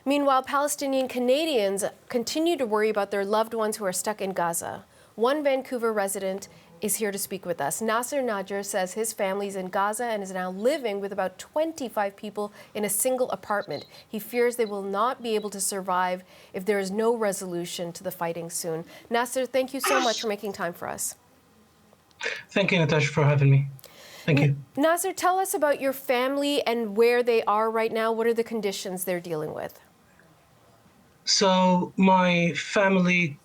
Meanwhile, Palestinian Canadians continue to worry about their loved ones who are stuck in Gaza. One Vancouver resident is here to speak with us. Nasser Najjar says his family is in Gaza and is now living with about 25 people in a single apartment. He fears they will not be able to survive if there is no resolution to the fighting soon. Nasser, thank you so much for making time for us. Thank you, Natasha, for having me. Thank you. Nasser, tell us about your family and where they are right now. What are the conditions they're dealing with? So my family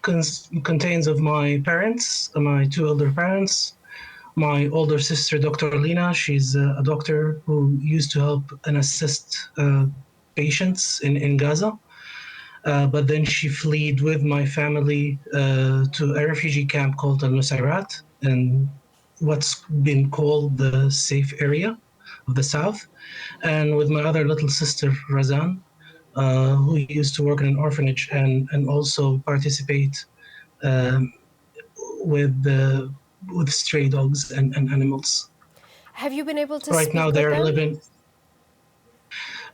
contains of my parents, my two elder parents, my older sister, Dr. Lina. She's a doctor who used to help and assist patients in Gaza. But then she fled with my family to a refugee camp called Al-Nusayrat in what's been called the safe area of the south. And with my other little sister, Razan, who used to work in an orphanage and also participate with stray dogs and animals. Have you been able to right speak now with they're them? living.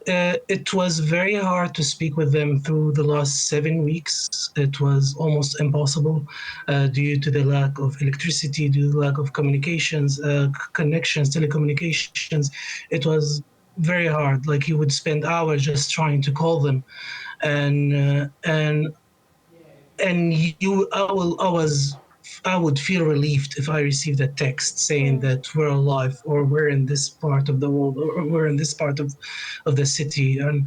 It was very hard to speak with them through the last 7 weeks. It was almost impossible due to the lack of electricity, due to the lack of communications, connections, telecommunications. It was very hard. Like you would spend hours just trying to call them, and I would feel relieved if I received a text saying that we're alive, or we're in this part of the world, or we're in this part of the city, and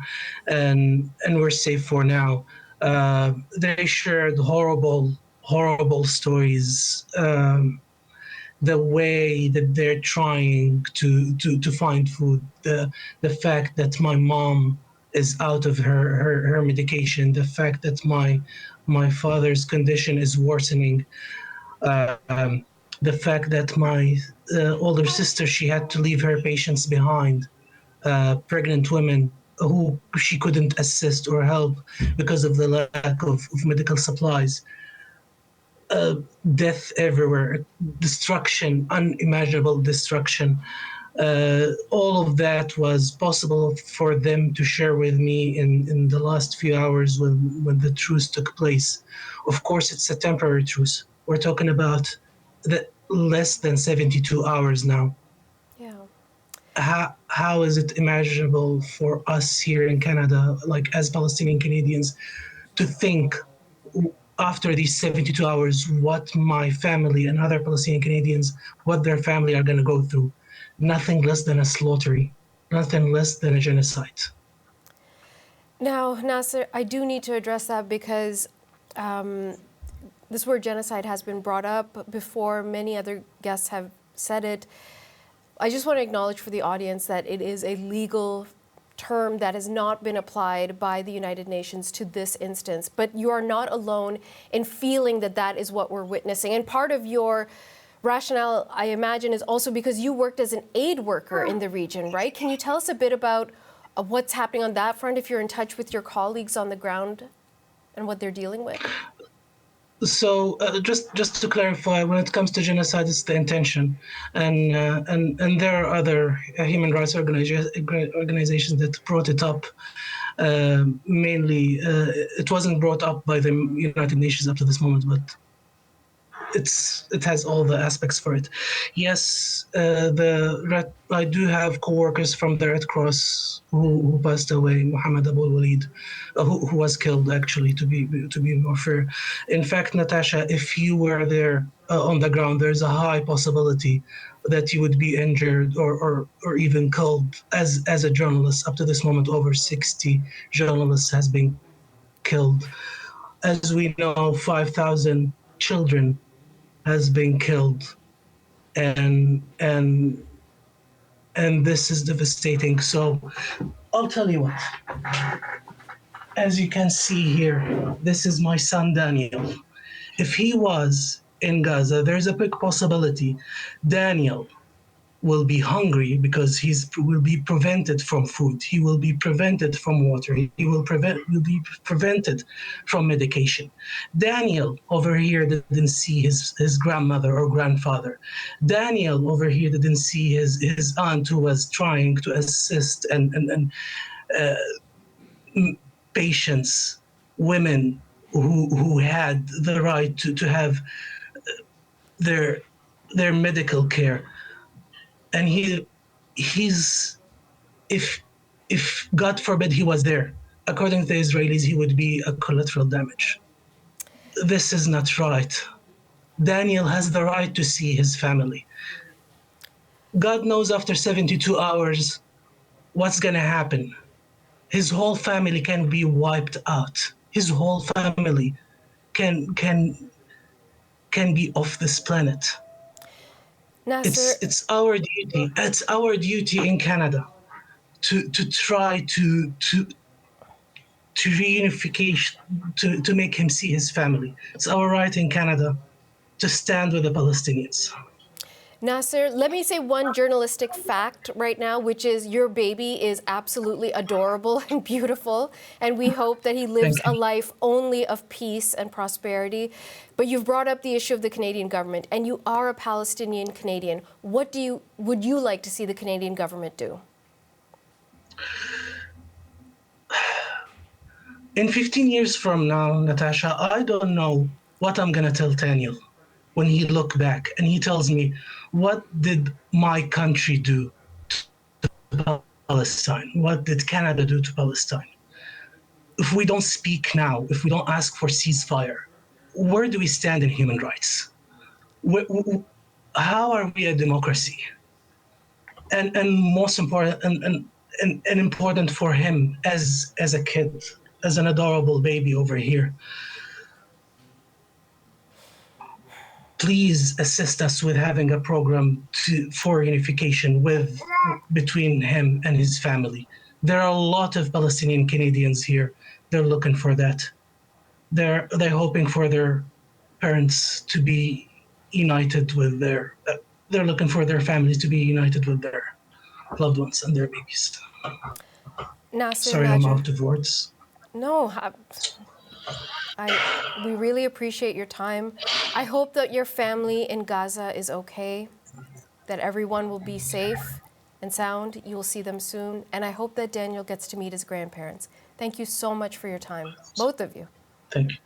we're safe for now. They shared horrible stories. The way that they're trying to find food, the fact that my mom is out of her medication, the fact that my father's condition is worsening, the fact that my older sister, she had to leave her patients behind, pregnant women who she couldn't assist or help because of the lack of medical supplies. Death everywhere, destruction, unimaginable destruction. All of that was possible for them to share with me in the last few hours when the truce took place. Of course, it's a temporary truce. We're talking about less than 72 hours now. Yeah. How is it imaginable for us here in Canada, like as Palestinian Canadians, to think after these 72 hours what my family and other Palestinian Canadians, what their family are going to go through? Nothing less than a slaughter, nothing less than a genocide. Now, Nasser, I do need to address that because this word genocide has been brought up before. Many other guests have said it. I just want to acknowledge for the audience that it is a legal term that has not been applied by the United Nations to this instance. But you are not alone in feeling that that is what we're witnessing. And part of your rationale, I imagine, is also because you worked as an aid worker in the region, right? Can you tell us a bit about what's happening on that front, if you're in touch with your colleagues on the ground and what they're dealing with? So just to clarify, when it comes to genocide, it's the intention, and there are other human rights organizations that brought it up. Mainly, it wasn't brought up by the United Nations up to this moment, but it has all the aspects for it. Yes, I do have co-workers from the Red Cross who passed away. Mohammed Abu Walid, who was killed, actually, to be more fair. In fact, Natasha, if you were there on the ground, there's a high possibility that you would be injured or even killed as a journalist. Up to this moment, over 60 journalists has been killed. As we know, 5,000 children has been killed, and this is devastating. So I'll tell you what. As you can see here, this is my son Daniel. If he was in Gaza, there's a big possibility Daniel will be hungry because will be prevented from food. He will be prevented from water. He will be prevented from medication. Daniel over here didn't see his grandmother or grandfather. Daniel over here didn't see his aunt who was trying to assist and patients, women who had the right to have their medical care. And he's if God forbid he was there, according to the Israelis, he would be a collateral damage. This is not right. Daniel has the right to see his family. God knows after 72 hours what's going to happen. His whole family can be wiped out. His whole family can be off this planet. Nasser, It's our duty. It's our duty in Canada to try to reunification, to make him see his family. It's our right in Canada to stand with the Palestinians. Nasser, let me say one journalistic fact right now, which is your baby is absolutely adorable and beautiful, and we hope that he lives Thank a you. life only of peace and prosperity. But you've brought up the issue of the Canadian government, and you are a Palestinian Canadian. What would you like to see the Canadian government do? In 15 years from now, Natasha, I don't know what I'm going to tell Daniel when he look back and he tells me, what did my country do to Palestine? What did Canada do to Palestine? If we don't speak now, if we don't ask for ceasefire, where do we stand in human rights? How are we a democracy? And most important, and important for him as a kid, as an adorable baby over here, please assist us with having a program for unification between him and his family. There are a lot of Palestinian Canadians here. They're looking for that. They're hoping for their parents to be united with their. They're looking for their families to be united with their loved ones and their babies. Nasser Sorry, I'm Najjar. out of words. No, we really appreciate your time. I hope that your family in Gaza is okay, that everyone will be safe and sound. You will see them soon. And I hope that Daniel gets to meet his grandparents. Thank you so much for your time, both of you. Thank you.